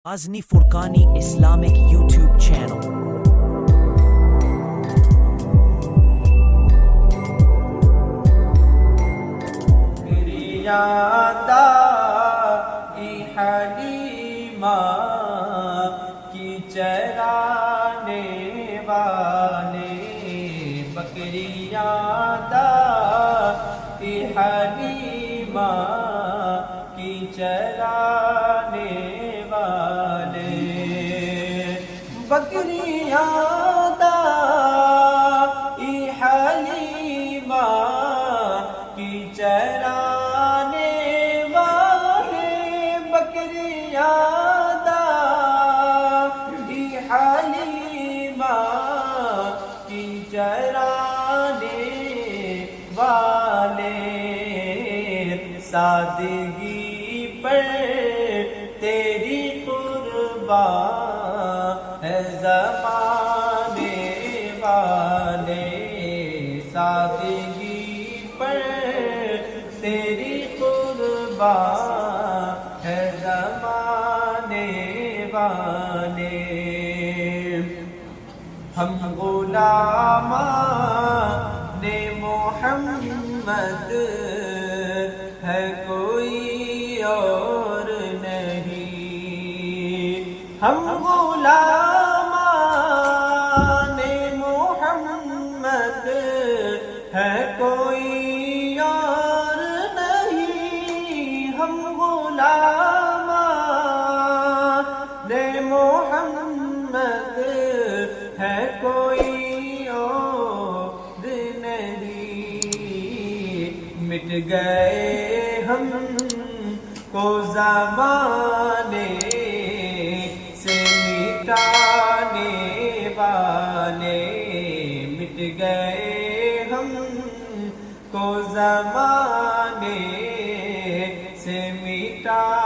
Azni Furqani Islamic YouTube channel. Riyada Halima ki charane wale Bakriyan da Halima ki charane wale Bakriyan da Halima ki charane wale Bakriyan da Halima ki charane wale سادگی پر تیری قربان ہے زمانے والے سادگی پر تیری قربان ہے زمانے والے ہم غلامان محمد ہے کوئی اور نہیں ہم غلامان محمد ہے کوئی اور نہیں ہم غلامان محمد ہے کوئی اور نہیں مٹ گئے ہم کو زمانے سے مٹانے والے مٹ گئے ہم کو زمانے سے مٹانے